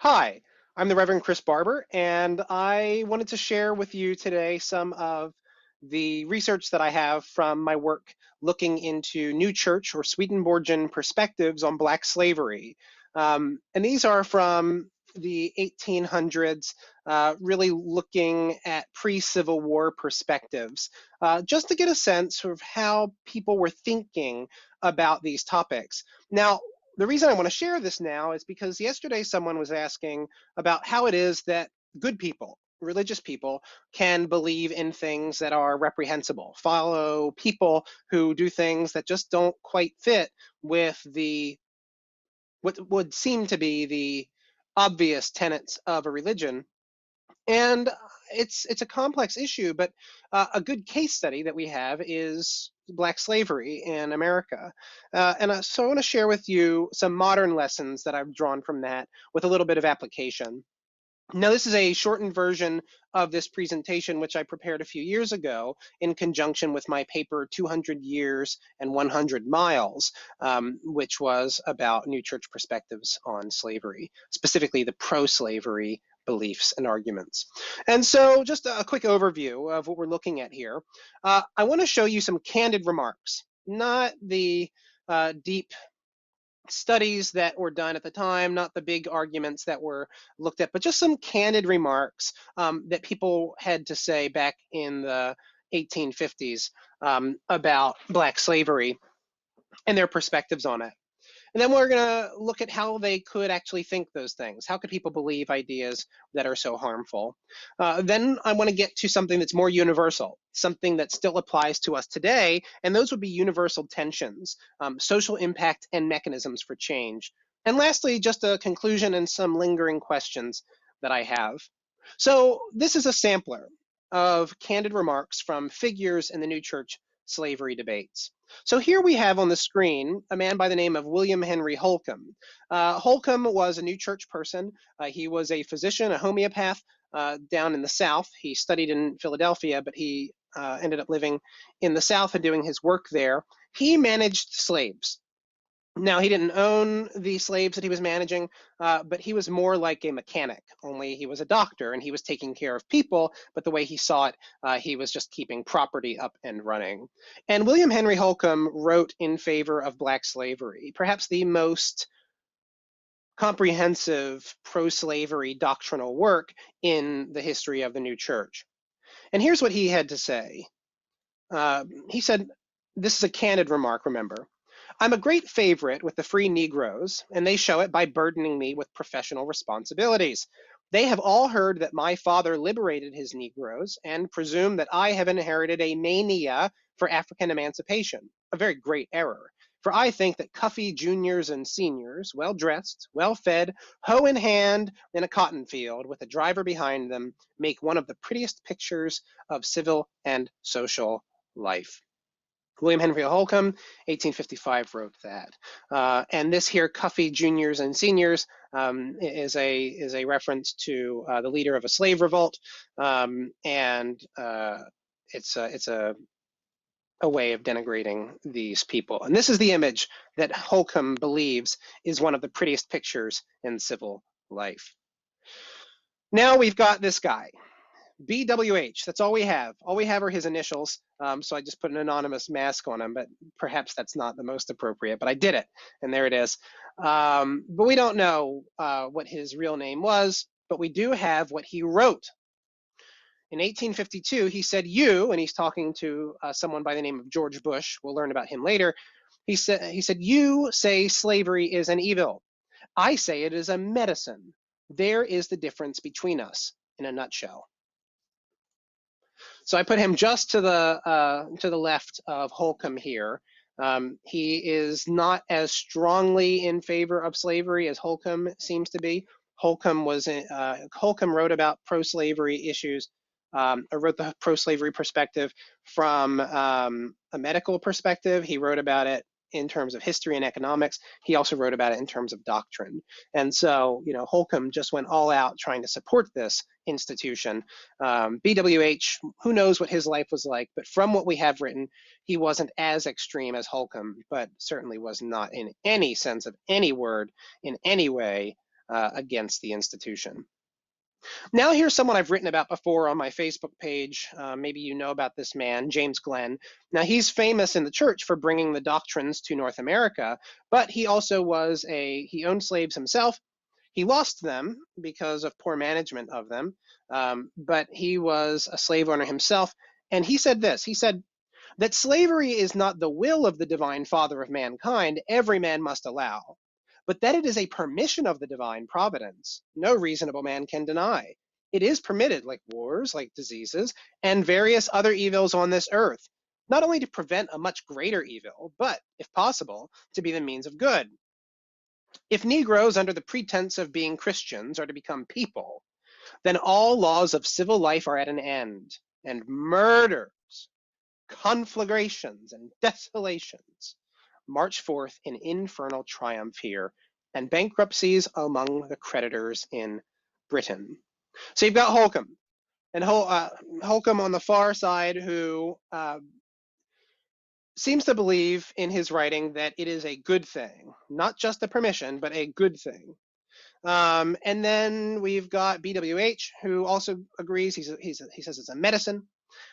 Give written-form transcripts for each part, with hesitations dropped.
Hi, I'm the Reverend Chris Barber, and I wanted to share with you today some of the research that I have from my work looking into New Church or Swedenborgian perspectives on Black slavery. And these are from the 1800s, really looking at pre-Civil War perspectives, just to get a sense of how people were thinking about these topics. Now, the reason I want to share this now is because yesterday someone was asking about how it is that good people, religious people, can believe in things that are reprehensible, follow people who do things that just don't quite fit with the what would seem to be the obvious tenets of a religion. And it's a complex issue, but a good case study that we have is Black slavery in America. So I want to share with you some modern lessons that I've drawn from that with a little bit of application. Now, this is a shortened version of this presentation, which I prepared a few years ago in conjunction with my paper, 200 Years and 100 Miles, which was about New Church perspectives on slavery, specifically the pro-slavery beliefs and arguments. And so just a quick overview of what we're looking at here. I want to show you some candid remarks, not the deep studies that were done at the time, not the big arguments that were looked at, but just some candid remarks that people had to say back in the 1850s about Black slavery and their perspectives on it. And then we're going to look at how they could actually think those things. How could people believe ideas that are so harmful? Then I want to get to something that's more universal, something that still applies to us today, and those would be universal tensions, social impact, and mechanisms for change. And lastly, just a conclusion and some lingering questions that I have. So this is a sampler of candid remarks from figures in the New Church slavery debates. So here we have on the screen a man by the name of William Henry Holcomb. Holcomb was a New Church person. He was a physician, a homeopath down in the South. He studied in Philadelphia, but he ended up living in the South and doing his work there. He managed slaves. Now, he didn't own the slaves that he was managing, but he was more like a mechanic, only he was a doctor and he was taking care of people, but the way he saw it, he was just keeping property up and running. And William Henry Holcomb wrote in favor of Black slavery, perhaps the most comprehensive pro-slavery doctrinal work in the history of the New Church. And here's what he had to say. He said, this is a candid remark, remember. I'm a great favorite with the free Negroes, and they show it by burdening me with professional responsibilities. They have all heard that my father liberated his Negroes and presume that I have inherited a mania for African emancipation, a very great error. For I think that cuffy juniors and seniors, well dressed, well fed, hoe in hand in a cotton field with a driver behind them, make one of the prettiest pictures of civil and social life. William Henry Holcomb, 1855, wrote that. And this here, Cuffy Juniors and Seniors, is a reference to the leader of a slave revolt, and it's a way of denigrating these people. And this is the image that Holcomb believes is one of the prettiest pictures in civil life. Now we've got this guy, BWH, that's all we have. All we have are his initials, so I just put an anonymous mask on him, but perhaps that's not the most appropriate, but I did it, and there it is. But we don't know what his real name was, but we do have what he wrote. In 1852, he said, you, and he's talking to someone by the name of George Bush, we'll learn about him later, he said, you say slavery is an evil. I say it is a medicine. There is the difference between us, in a nutshell. So I put him just to the left of Holcomb here. He is not as strongly in favor of slavery as Holcomb seems to be. Holcomb wrote about pro-slavery issues, or wrote the pro-slavery perspective from a medical perspective. He wrote about it in terms of history and economics. He also wrote about it in terms of doctrine. And so, Holcomb just went all out trying to support this institution. BWH, who knows what his life was like, but from what we have written, he wasn't as extreme as Holcomb, but certainly was not in any sense of any word, in any way, against the institution. Now here's someone I've written about before on my Facebook page. Maybe you know about this man, James Glenn. Now he's famous in the church for bringing the doctrines to North America, but he also he owned slaves himself. He lost them because of poor management of them, but he was a slave owner himself. And he said this, he said, that slavery is not the will of the divine Father of mankind, every man must allow, but that it is a permission of the divine providence, no reasonable man can deny. It is permitted, like wars, like diseases, and various other evils on this earth, not only to prevent a much greater evil, but, if possible, to be the means of good. If Negroes, under the pretense of being Christians, are to become people, then all laws of civil life are at an end, and murders, conflagrations, and desolations march forth in infernal triumph here, and bankruptcies among the creditors in Britain. So you've got Holcomb, and Holcomb on the far side, who seems to believe in his writing that it is a good thing, not just a permission, but a good thing. And then we've got BWH, who also agrees. He says it's a medicine.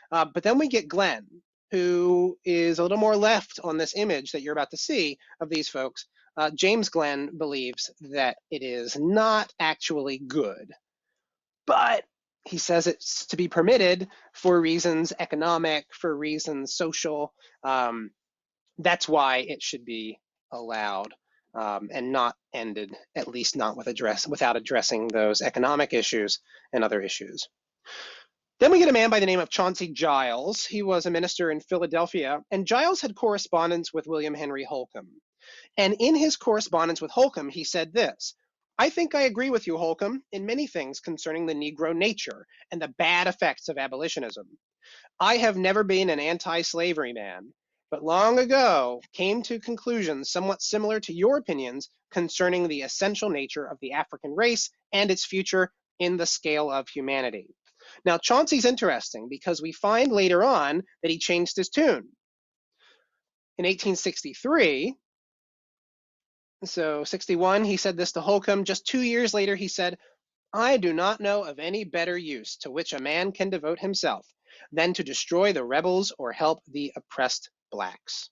But then we get Glenn, who is a little more left on this image that you're about to see of these folks. James Glenn believes that it is not actually good, but he says it's to be permitted for reasons economic, for reasons social. That's why it should be allowed and not ended, at least not without addressing those economic issues and other issues. Then we get a man by the name of Chauncey Giles. He was a minister in Philadelphia, and Giles had correspondence with William Henry Holcomb. And in his correspondence with Holcomb, he said this: I think I agree with you, Holcomb, in many things concerning the Negro nature and the bad effects of abolitionism. I have never been an anti-slavery man, but long ago came to conclusions somewhat similar to your opinions concerning the essential nature of the African race and its future in the scale of humanity. Now, Chauncey's interesting because we find later on that he changed his tune. In 1863, so 61, he said this to Holcomb. Just 2 years later, he said, I do not know of any better use to which a man can devote himself than to destroy the rebels or help the oppressed blacks.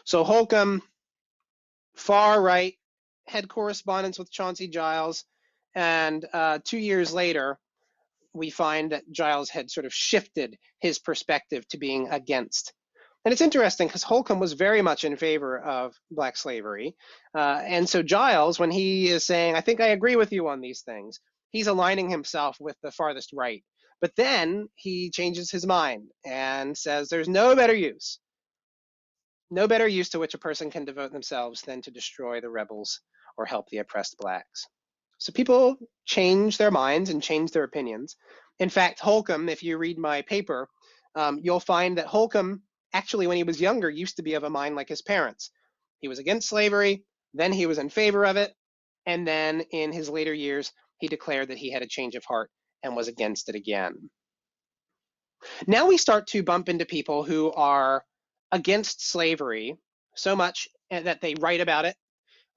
So Holcomb, far right, had correspondence with Chauncey Giles, and 2 years later, we find that Giles had sort of shifted his perspective to being against. And it's interesting because Holcomb was very much in favor of black slavery. And so Giles, when he is saying, I think I agree with you on these things, he's aligning himself with the farthest right. But then he changes his mind and says there's no better use to which a person can devote themselves than to destroy the rebels or help the oppressed blacks. So people change their minds and change their opinions. In fact, Holcomb, if you read my paper, you'll find that Holcomb, actually, when he was younger, used to be of a mind like his parents. He was against slavery, then he was in favor of it, and then in his later years, he declared that he had a change of heart and was against it again. Now we start to bump into people who are against slavery so much that they write about it,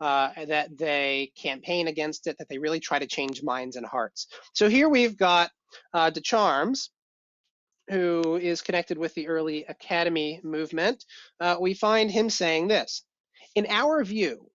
that they campaign against it, that they really try to change minds and hearts. So here we've got de Charmes, who is connected with the early academy movement. We find him saying this: in our view,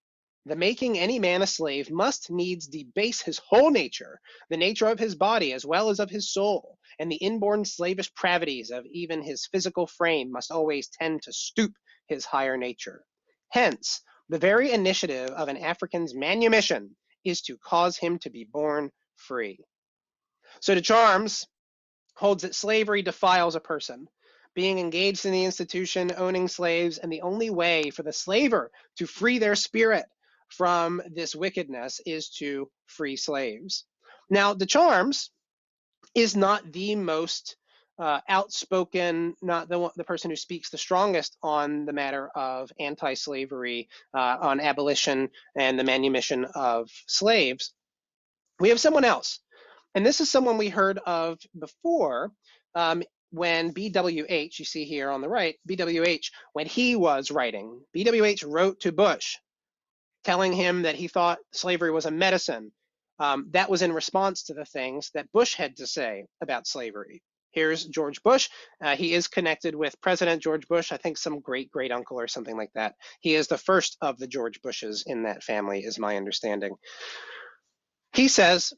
the making any man a slave must needs debase his whole nature, the nature of his body as well as of his soul, and the inborn slavish pravities of even his physical frame must always tend to stoop his higher nature. Hence, the very initiative of an African's manumission is to cause him to be born free. So de Charmes holds that slavery defiles a person. Being engaged in the institution, owning slaves, and the only way for the slaver to free their spirit from this wickedness is to free slaves. Now, de Charmes is not the most outspoken, not the person who speaks the strongest on the matter of anti-slavery, on abolition and the manumission of slaves. We have someone else, and this is someone we heard of before when BWH, you see here on the right, BWH, when he was writing, BWH wrote to Bush telling him that he thought slavery was a medicine That was in response to the things that Bush had to say about slavery. Here's George Bush. He is connected with President George Bush, I think some great uncle or something like that. He is the first of the George Bushes in that family, is my understanding. He says,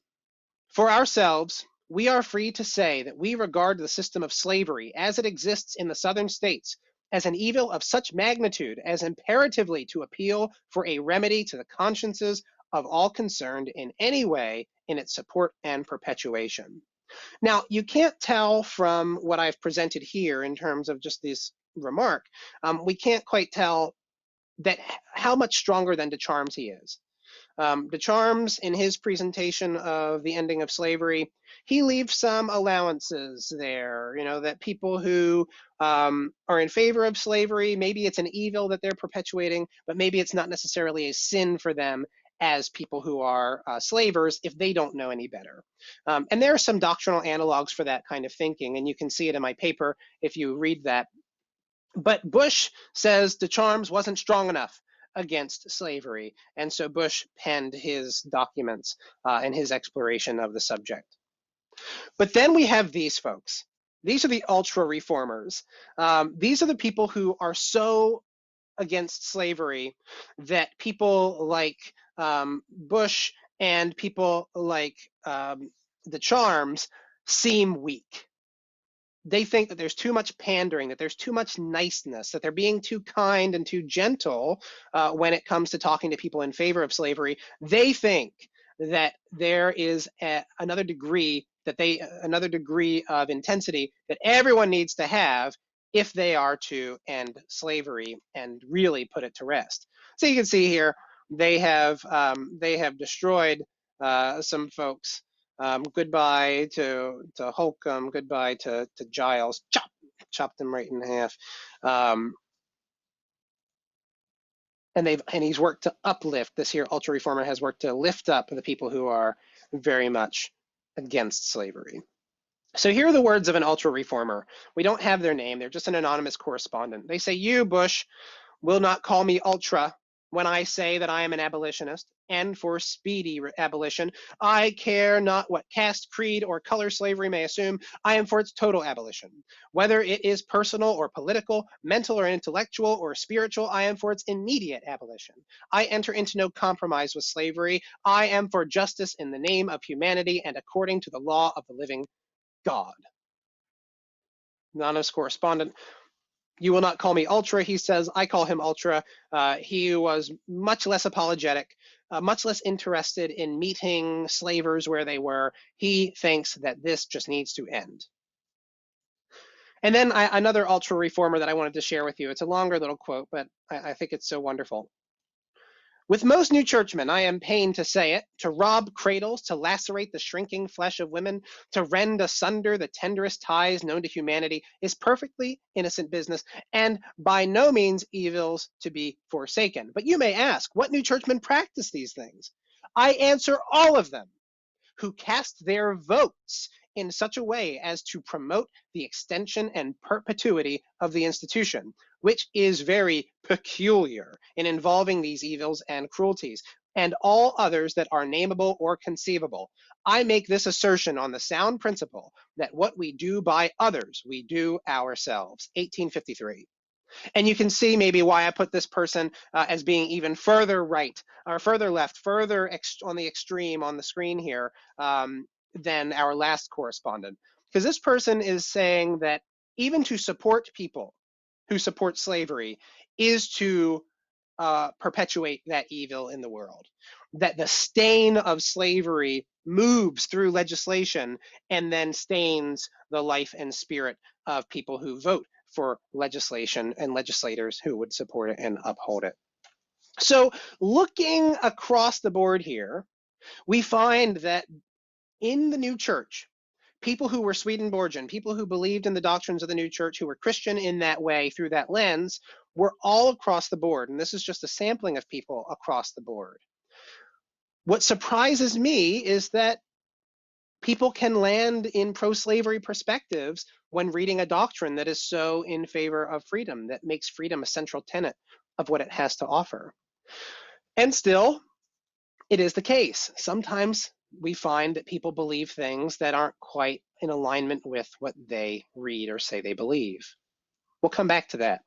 "For ourselves, we are free to say that we regard the system of slavery as it exists in the Southern states as an evil of such magnitude as imperatively to appeal for a remedy to the consciences of all concerned in any way in its support and perpetuation." Now, you can't tell from what I've presented here in terms of just this remark, we can't quite tell that how much stronger than DeCharms he is. DeCharms, in his presentation of the ending of slavery, he leaves some allowances there, that people who are in favor of slavery, maybe it's an evil that they're perpetuating, but maybe it's not necessarily a sin for them as people who are slavers if they don't know any better. And there are some doctrinal analogs for that kind of thinking, and you can see it in my paper if you read that. But Bush says DeCharms wasn't strong enough against slavery, and so Bush penned his documents and his exploration of the subject. But then we have these folks. These are the ultra reformers. These are the people who are so against slavery that people like Bush and people like DeCharms seem weak. They think that there's too much pandering, that there's too much niceness, that they're being too kind and too gentle when it comes to talking to people in favor of slavery. They think that there is another degree of intensity that everyone needs to have if they are to end slavery and really put it to rest. So you can see here they have destroyed some folks. Goodbye to Holcomb. Goodbye to Giles. Chopped them right in half. And he's worked to uplift. This here ultra reformer has worked to lift up the people who are very much against slavery. So here are the words of an ultra reformer. We don't have their name. They're just an anonymous correspondent. They say, "You, Bush, will not call me ultra when I say that I am an abolitionist, and for speedy abolition. I care not what caste, creed, or color slavery may assume. I am for its total abolition. Whether it is personal or political, mental or intellectual or spiritual, I am for its immediate abolition. I enter into no compromise with slavery. I am for justice in the name of humanity and according to the law of the living God." Anonymous correspondent. "You will not call me ultra," he says. "I call him ultra." He was much less apologetic, much less interested in meeting slavers where they were. He thinks that this just needs to end. And then another ultra reformer that I wanted to share with you. It's a longer little quote, but I think it's so wonderful. "With most new churchmen, I am pained to say it, to rob cradles, to lacerate the shrinking flesh of women, to rend asunder the tenderest ties known to humanity is perfectly innocent business, and by no means evils to be forsaken. But you may ask, what new churchmen practice these things? I answer, all of them who cast their votes in such a way as to promote the extension and perpetuity of the institution, which is very peculiar in involving these evils and cruelties, and all others that are nameable or conceivable. I make this assertion on the sound principle that what we do by others, we do ourselves." 1853. And you can see maybe why I put this person as being even further right or further left, further on the extreme on the screen here than our last correspondent. Because this person is saying that even to support people who support slavery is to perpetuate that evil in the world. That the stain of slavery moves through legislation and then stains the life and spirit of people who vote for legislation and legislators who would support it and uphold it. So looking across the board here, we find that in the new church, people who were Swedenborgian, people who believed in the doctrines of the new church, who were Christian in that way through that lens, were all across the board. And this is just a sampling of people across the board. What surprises me is that people can land in pro-slavery perspectives when reading a doctrine that is so in favor of freedom, that makes freedom a central tenet of what it has to offer. And still, it is the case. Sometimes we find that people believe things that aren't quite in alignment with what they read or say they believe. We'll come back to that.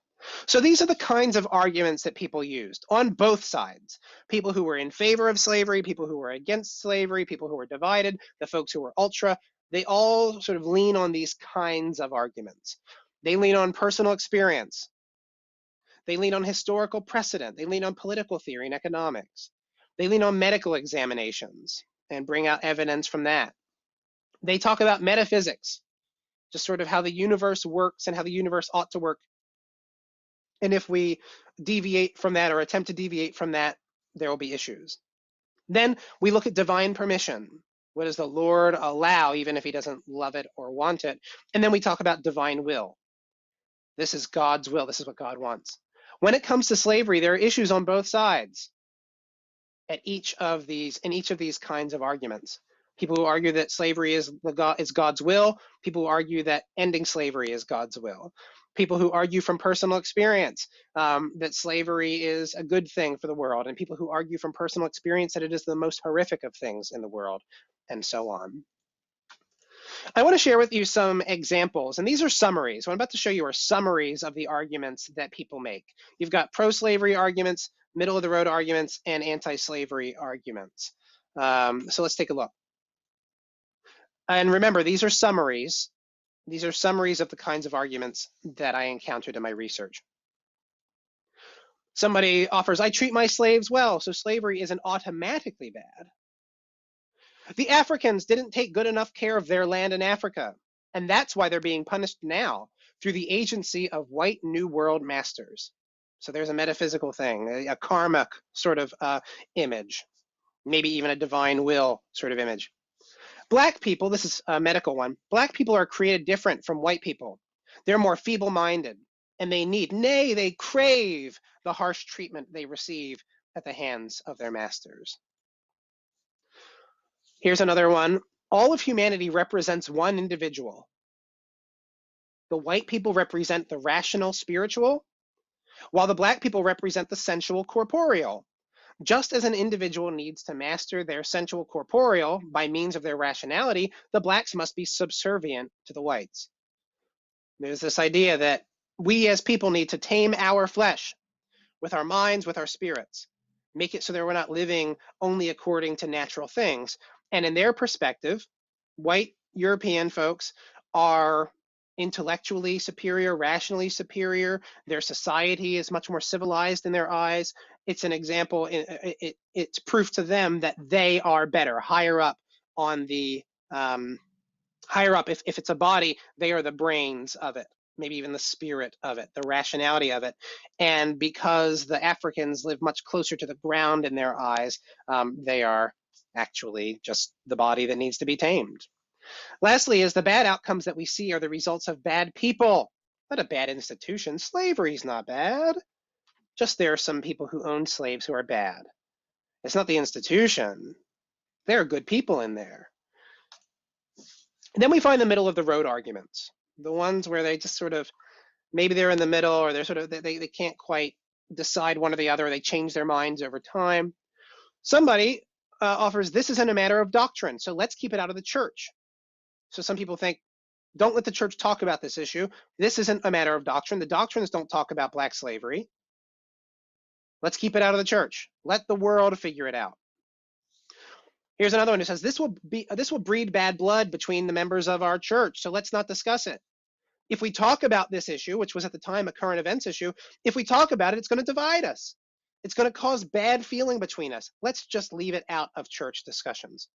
So these are the kinds of arguments that people used on both sides. People who were in favor of slavery, people who were against slavery, people who were divided, the folks who were ultra, they all sort of lean on these kinds of arguments. They lean on personal experience. They lean on historical precedent. They lean on political theory and economics. They lean on medical examinations and bring out evidence from that. They talk about metaphysics, just sort of how the universe works and how the universe ought to work. And if we deviate from that or attempt to deviate from that, there will be issues. Then we look at divine permission. What does the Lord allow, even if he doesn't love it or want it? And then we talk about divine will. This is God's will. This is what God wants. When it comes to slavery, there are issues on both sides in each of these kinds of arguments. People who argue that slavery is God's will. People who argue that ending slavery is God's will. People who argue from personal experience that slavery is a good thing for the world, and people who argue from personal experience that it is the most horrific of things in the world, and so on. I want to share with you some examples, and these are summaries. What I'm about to show you are summaries of the arguments that people make. You've got pro-slavery arguments, middle-of-the-road arguments, and anti-slavery arguments. So let's take a look. And remember, these are summaries. These are summaries of the kinds of arguments that I encountered in my research. Somebody offers, I treat my slaves well, so slavery isn't automatically bad. The Africans didn't take good enough care of their land in Africa, and that's why they're being punished now through the agency of white New World masters. So there's a metaphysical thing, a karmic sort of image, maybe even a divine will sort of image. Black people, this is a medical one, black people are created different from white people. They're more feeble-minded, and they need, nay, they crave the harsh treatment they receive at the hands of their masters. Here's another one. All of humanity represents one individual. The white people represent the rational spiritual, while the black people represent the sensual corporeal. Just as an individual needs to master their sensual corporeal by means of their rationality, the blacks must be subservient to the whites. There's this idea that we as people need to tame our flesh with our minds, with our spirits, make it so that we're not living only according to natural things. And in their perspective, white European folks are intellectually superior, rationally superior. Their society is much more civilized in their eyes. It's an example, it's proof to them that they are better, higher up on the, higher up, if it's a body, they are the brains of it, maybe even the spirit of it, the rationality of it. And because the Africans live much closer to the ground in their eyes, they are actually just the body that needs to be tamed. Lastly, is the bad outcomes that we see are the results of bad people, not a bad institution. Slavery is not bad. Just there are some people who own slaves who are bad. It's not the institution. There are good people in there. And then we find the middle of the road arguments, the ones where they just sort of, maybe they're in the middle, or they're sort of, they can't quite decide one or the other, or they change their minds over time. Somebody offers, this isn't a matter of doctrine, so let's keep it out of the church. So some people think, don't let the church talk about this issue. This isn't a matter of doctrine. The doctrines don't talk about black slavery. Let's keep it out of the church. Let the world figure it out. Here's another one who says, this will breed bad blood between the members of our church, so let's not discuss it. If we talk about this issue, which was at the time a current events issue, if we talk about it, it's going to divide us. It's going to cause bad feeling between us. Let's just leave it out of church discussions.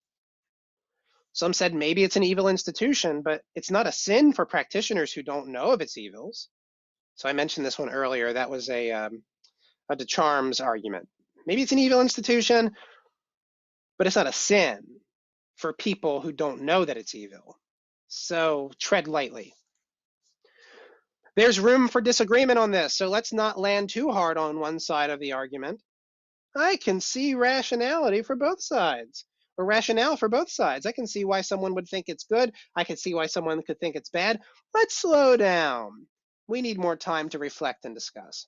Some said maybe it's an evil institution, but it's not a sin for practitioners who don't know of its evils. So I mentioned this one earlier. That was a de Charmes argument. Maybe it's an evil institution, but it's not a sin for people who don't know that it's evil. So tread lightly. There's room for disagreement on this, so let's not land too hard on one side of the argument. I can see rationality for both sides, or rationale for both sides. I can see why someone would think it's good. I can see why someone could think it's bad. Let's slow down. We need more time to reflect and discuss.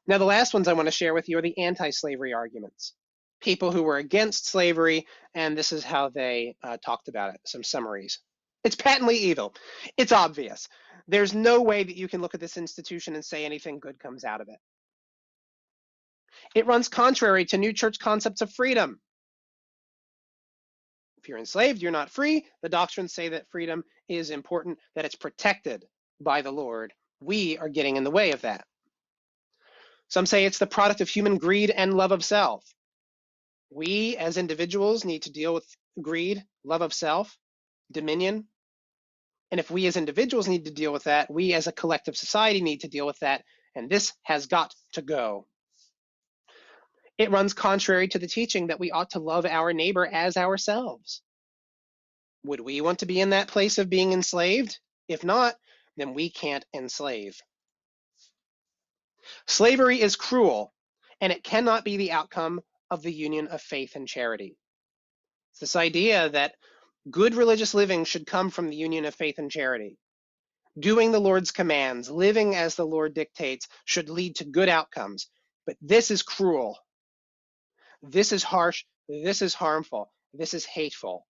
Now, the last ones I want to share with you are the anti-slavery arguments. people who were against slavery, and this is how they talked about it, some summaries. It's patently evil. It's obvious. There's no way that you can look at this institution and say anything good comes out of it. It runs contrary to new church concepts of freedom. If you're enslaved, you're not free. The doctrines say that freedom is important, that it's protected by the Lord. We are getting in the way of that. Some say it's the product of human greed and love of self. We as individuals need to deal with greed, love of self, dominion. And if we as individuals need to deal with that, we as a collective society need to deal with that. And this has got to go. It runs contrary to the teaching that we ought to love our neighbor as ourselves. Would we want to be in that place of being enslaved? If not, then we can't enslave. Slavery is cruel, and it cannot be the outcome of the union of faith and charity. It's this idea that good religious living should come from the union of faith and charity. Doing the Lord's commands, living as the Lord dictates, should lead to good outcomes. But this is cruel. This is harsh. This is harmful. This is hateful.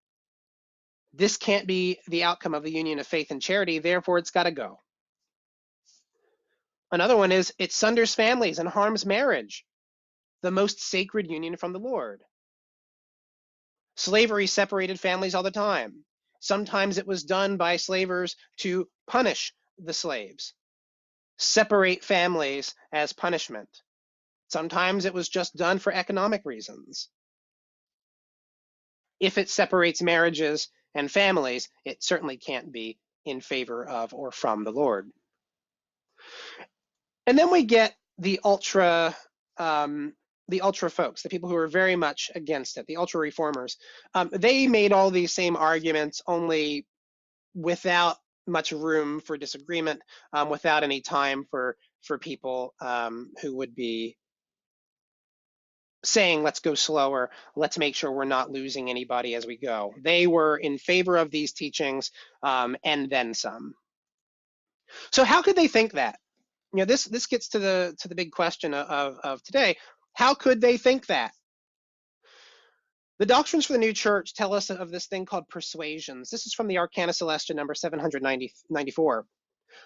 This can't be the outcome of the union of faith and charity, therefore it's got to go. Another one is it sunders families and harms marriage, the most sacred union from the Lord. Slavery separated families all the time. Sometimes it was done by slavers to punish the slaves, separate families as punishment. Sometimes it was just done for economic reasons. If it separates marriages and families, it certainly can't be in favor of or from the Lord. And then we get the ultra folks, the people who are very much against it, the ultra reformers. They made all these same arguments, only without much room for disagreement, without any time for people who would be saying, let's go slower, let's make sure we're not losing anybody as we go. They were in favor of these teachings and then some. So how could they think that? You know, this gets to the big question of today. How could they think that? The doctrines for the new church tell us of this thing called persuasions. This is from the Arcana Celestia number 794.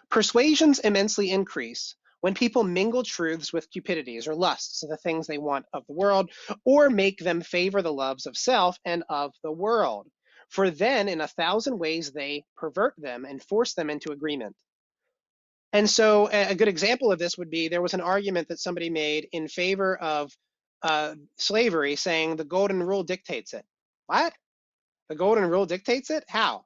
Persuasions immensely increase when people mingle truths with cupidities or lusts of the things they want of the world, or make them favor the loves of self and of the world. For then in 1,000 ways they pervert them and force them into agreement. And so a good example of this would be, there was an argument that somebody made in favor of slavery, saying the golden rule dictates it. What? The golden rule dictates it? How?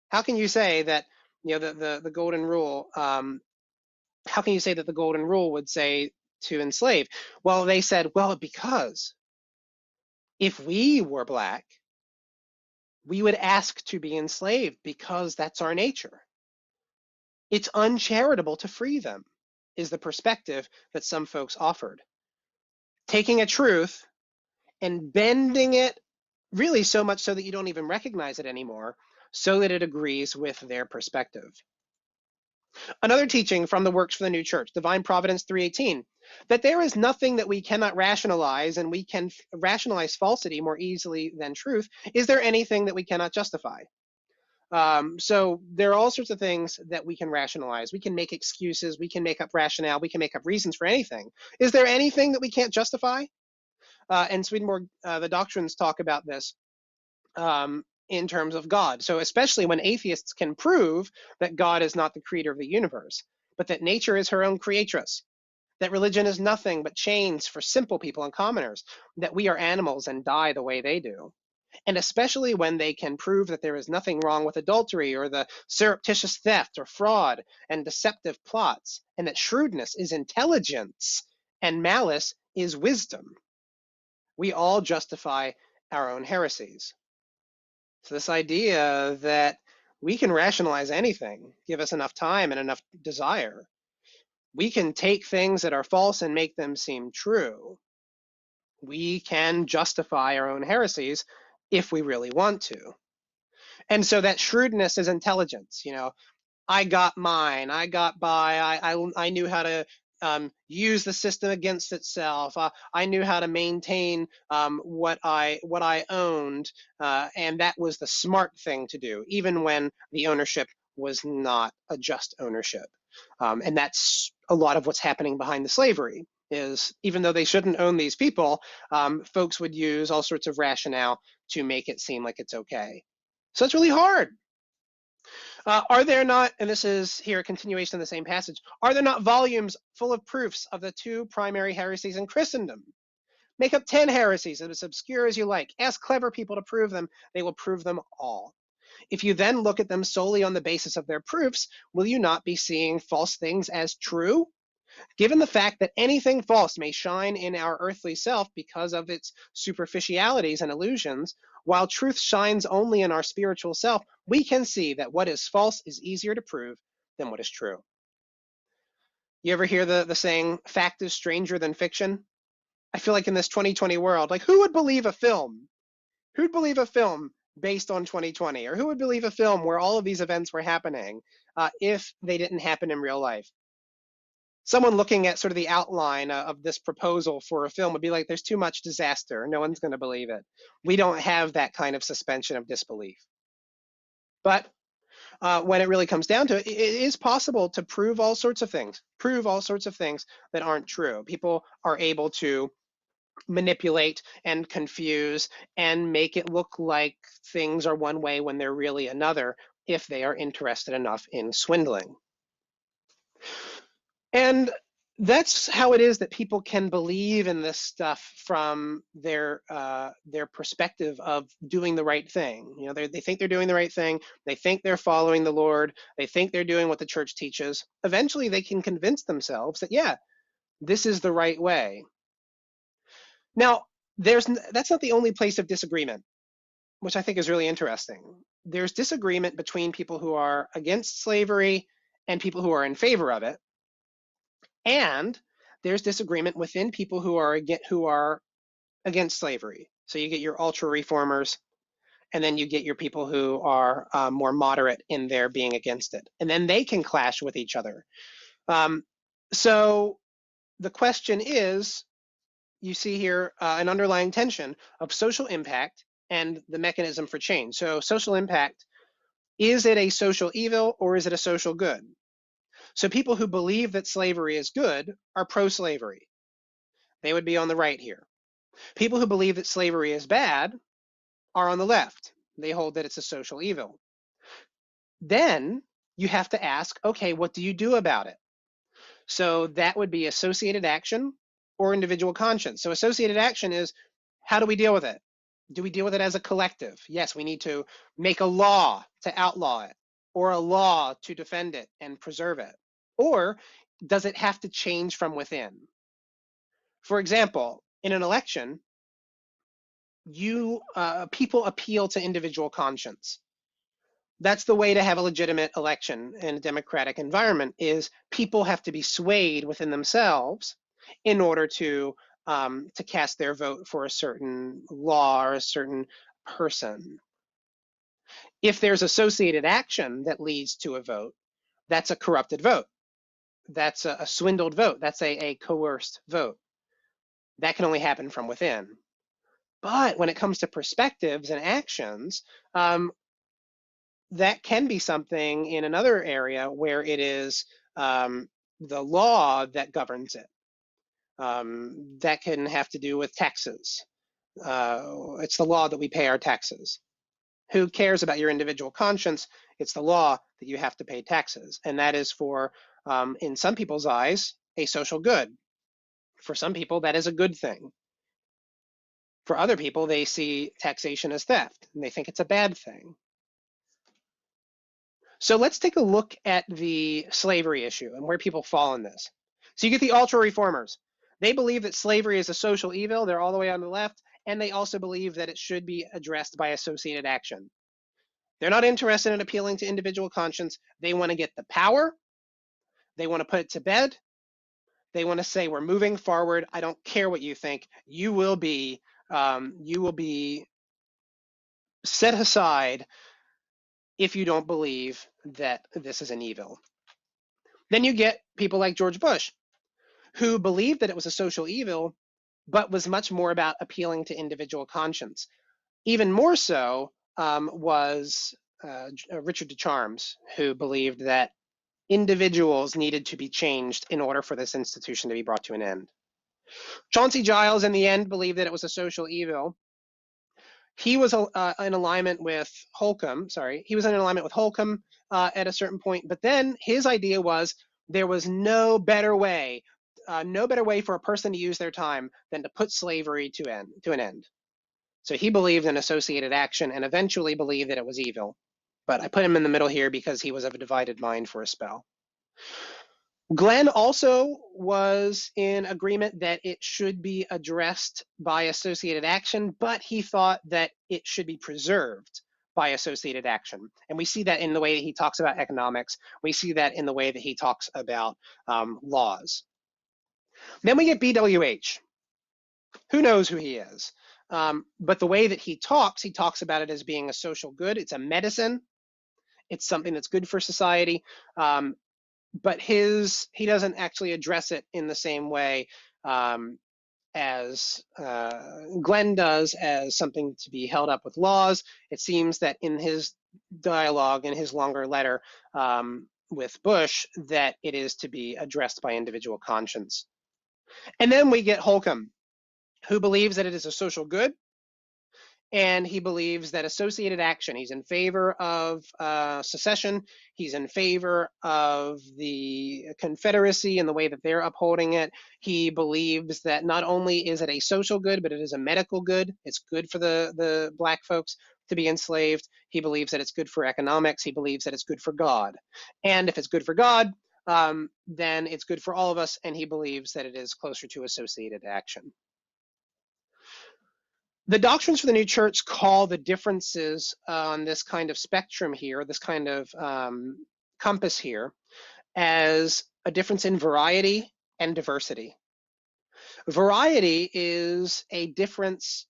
How can you say that, you know, the golden rule, how can you say that the golden rule would say to enslave? Well, they said, well, because if we were black, we would ask to be enslaved because that's our nature. It's uncharitable to free them, is the perspective that some folks offered. Taking a truth and bending it really so much so that you don't even recognize it anymore, so that it agrees with their perspective. Another teaching from the Works for the New Church, Divine Providence 3:18, that there is nothing that we cannot rationalize, and we can rationalize falsity more easily than truth. Is there anything that we cannot justify? So there are all sorts of things that we can rationalize. We can make excuses, we can make up rationale, we can make up reasons for anything. Is there anything that we can't justify? And Swedenborg, the doctrines talk about this in terms of God. So especially when atheists can prove that God is not the creator of the universe, but that nature is her own creatress, that religion is nothing but chains for simple people and commoners, that we are animals and die the way they do. And especially when they can prove that there is nothing wrong with adultery or the surreptitious theft or fraud and deceptive plots, and that shrewdness is intelligence and malice is wisdom. We all justify our own heresies. So this idea that we can rationalize anything, give us enough time and enough desire. We can take things that are false and make them seem true. We can justify our own heresies if we really want to. And so that shrewdness is intelligence. You know, I got mine, I got by, I knew how to use the system against itself. I knew how to maintain what I owned, and that was the smart thing to do, even when the ownership was not a just ownership. And that's a lot of what's happening behind the slavery. Is even though they shouldn't own these people, folks would use all sorts of rationale to make it seem like it's okay. So it's really hard. Are there not, and this is here a continuation of the same passage, are there not volumes full of proofs of the two primary heresies in Christendom? Make up 10 heresies, as obscure as you like. Ask clever people to prove them. They will prove them all. If you then look at them solely on the basis of their proofs, will you not be seeing false things as true? Given the fact that anything false may shine in our earthly self because of its superficialities and illusions, while truth shines only in our spiritual self, we can see that what is false is easier to prove than what is true. You ever hear the saying, fact is stranger than fiction? I feel like in this 2020 world, like who would believe a film? Who'd believe a film based on 2020? Or who would believe a film where all of these events were happening if they didn't happen in real life? Someone looking at sort of the outline of this proposal for a film would be like, there's too much disaster. No one's going to believe it. We don't have that kind of suspension of disbelief. But when it really comes down to it, it is possible to prove all sorts of things, that aren't true. People are able to manipulate and confuse and make it look like things are one way when they're really another if they are interested enough in swindling. And that's how it is that people can believe in this stuff from their perspective of doing the right thing. You know, they think they're doing the right thing. They think they're following the Lord. They think they're doing what the church teaches. Eventually, they can convince themselves that, yeah, this is the right way. Now, that's not the only place of disagreement, which I think is really interesting. There's disagreement between people who are against slavery and people who are in favor of it. And there's disagreement within people who are against slavery. So you get your ultra reformers, and then you get your people who are more moderate in their being against it. And then they can clash with each other. So the question is, you see here an underlying tension of social impact and the mechanism for change. So social impact, is it a social evil or is it a social good? So people who believe that slavery is good are pro-slavery. They would be on the right here. People who believe that slavery is bad are on the left. They hold that it's a social evil. Then you have to ask, okay, what do you do about it? So that would be associated action or individual conscience. So associated action is, how do we deal with it? Do we deal with it as a collective? Yes, we need to make a law to outlaw it, or a law to defend it and preserve it. Or does it have to change from within? For example, in an election, people appeal to individual conscience. That's the way to have a legitimate election in a democratic environment, is people have to be swayed within themselves in order to cast their vote for a certain law or a certain person. If there's associated action that leads to a vote, that's a corrupted vote. That's a swindled vote. That's a coerced vote. That can only happen from within. But when it comes to perspectives and actions, that can be something in another area where it is the law that governs it. That can have to do with taxes. It's the law that we pay our taxes. Who cares about your individual conscience? It's the law that you have to pay taxes. And that is for, in some people's eyes, a social good. For some people, that is a good thing. For other people, they see taxation as theft, and they think it's a bad thing. So let's take a look at the slavery issue and where people fall in this. So you get the ultra reformers. They believe that slavery is a social evil. They're all the way on the left. And they also believe that it should be addressed by associated action. They're not interested in appealing to individual conscience. They want to get the power. They want to put it to bed. They want to say, we're moving forward. I don't care what you think. You will be set aside if you don't believe that this is an evil. Then you get people like George Bush. who believed that it was a social evil, but was much more about appealing to individual conscience. Even more so was Richard de Charmes, who believed that individuals needed to be changed in order for this institution to be brought to an end. Chauncey Giles, in the end, believed that it was a social evil. He was in alignment with Holcomb. Sorry, he was in alignment with Holcomb at a certain point. But then his idea was there was no better way for a person to use their time than to put slavery to an end. So he believed in associated action and eventually believed that it was evil. But I put him in the middle here because he was of a divided mind for a spell. Glenn also was in agreement that it should be addressed by associated action, but he thought that it should be preserved by associated action. And we see that in the way that he talks about economics. We see that in the way that he talks about laws. Then we get BWH. Who knows who he is? But the way that he talks about it as being a social good. It's a medicine. It's something that's good for society. But he doesn't actually address it in the same way as Glenn does, as something to be held up with laws. It seems that in his dialogue, in his longer letter with Bush, that it is to be addressed by individual conscience. And then we get Holcomb, who believes that it is a social good, and he believes that associated action, he's in favor of secession, he's in favor of the Confederacy and the way that they're upholding it. He believes that not only is it a social good, but it is a medical good. It's good for the Black folks to be enslaved. He believes that it's good for economics. He believes that it's good for God. And if it's good for God, then it's good for all of us, and he believes that it is closer to associated action. The doctrines for the new church call the differences on this kind of spectrum here, this kind of compass here, as a difference in variety and diversity. Variety is a difference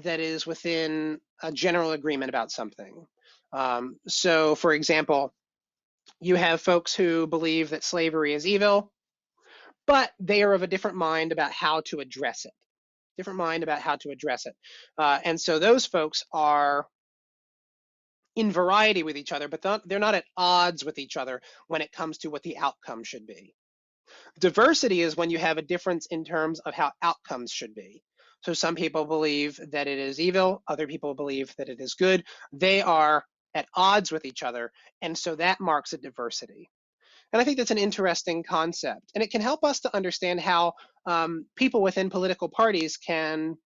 that is within a general agreement about something. So, for example, you have folks who believe that slavery is evil, but they are of a different mind about how to address it. And so those folks are in variety with each other, but they're not at odds with each other when it comes to what the outcome should be. Diversity is when you have a difference in terms of how outcomes should be. So some people believe that it is evil, other people believe that it is good. They are at odds with each other, and so that marks a diversity. And I think that's an interesting concept, and it can help us to understand how people within political parties can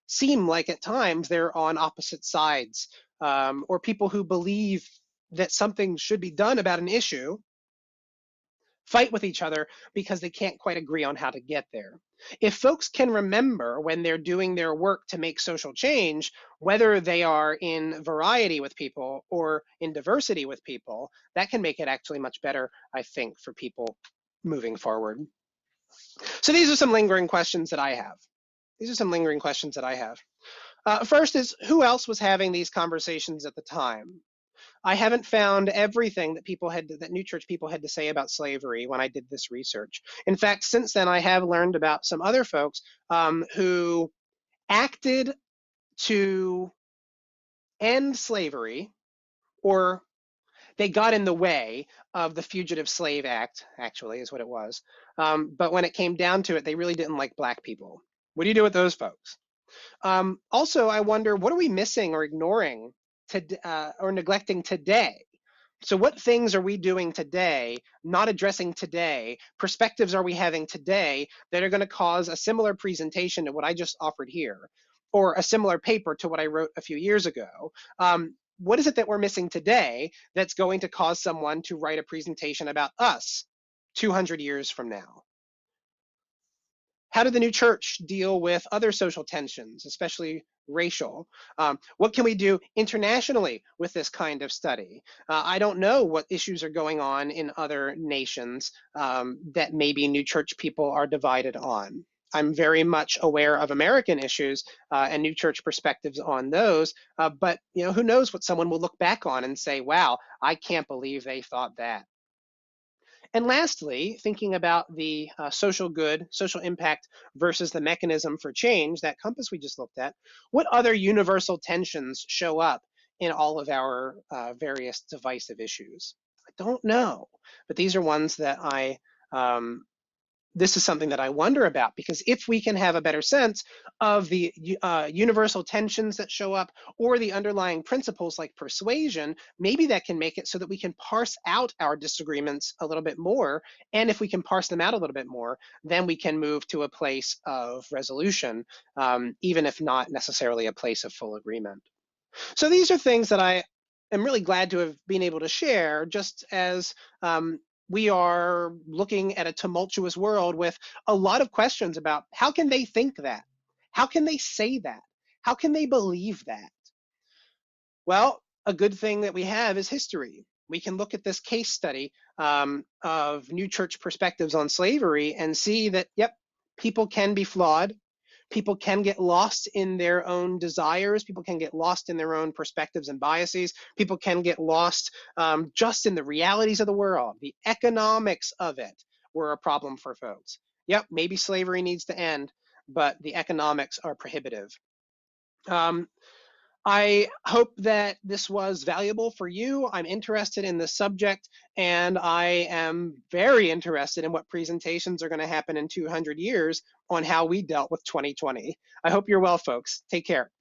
seem like at times they're on opposite sides, or people who believe that something should be done about an issue fight with each other because they can't quite agree on how to get there. If folks can remember when they're doing their work to make social change, whether they are in variety with people or in diversity with people, that can make it actually much better, I think, for people moving forward. So these are some lingering questions that I have. First is, who else was having these conversations at the time? I haven't found everything that New Church people had to say about slavery when I did this research. In fact, since then, I have learned about some other folks who acted to end slavery, or they got in the way of the Fugitive Slave Act, actually, is what it was. But when it came down to it, they really didn't like Black people. What do you do with those folks? Also, I wonder, what are we missing or ignoring or neglecting today? So what things are we doing today, not addressing today, perspectives are we having today that are going to cause a similar presentation to what I just offered here, or a similar paper to what I wrote a few years ago? What is it that we're missing today that's going to cause someone to write a presentation about us 200 years from now? How did the new church deal with other social tensions, especially racial? What can we do internationally with this kind of study? I don't know what issues are going on in other nations that maybe new church people are divided on. I'm very much aware of American issues and new church perspectives on those, but who knows what someone will look back on and say, wow, I can't believe they thought that. And lastly, thinking about the social good, social impact versus the mechanism for change, that compass we just looked at, what other universal tensions show up in all of our various divisive issues? I don't know, but these are ones that um, this is something that I wonder about, because if we can have a better sense of the universal tensions that show up or the underlying principles like persuasion, maybe that can make it so that we can parse out our disagreements a little bit more. And if we can parse them out a little bit more, then we can move to a place of resolution, even if not necessarily a place of full agreement. So these are things that I am really glad to have been able to share, just as we are looking at a tumultuous world with a lot of questions about how can they think that? How can they say that? How can they believe that? Well, a good thing that we have is history. We can look at this case study of new church perspectives on slavery and see that, yep, people can be flawed. People can get lost in their own desires. People can get lost in their own perspectives and biases. People can get lost just in the realities of the world. The economics of it were a problem for folks. Yep, maybe slavery needs to end, but the economics are prohibitive. Um, I hope that this was valuable for you. I'm interested in this subject, and I am very interested in what presentations are going to happen in 200 years on how we dealt with 2020. I hope you're well, folks. Take care.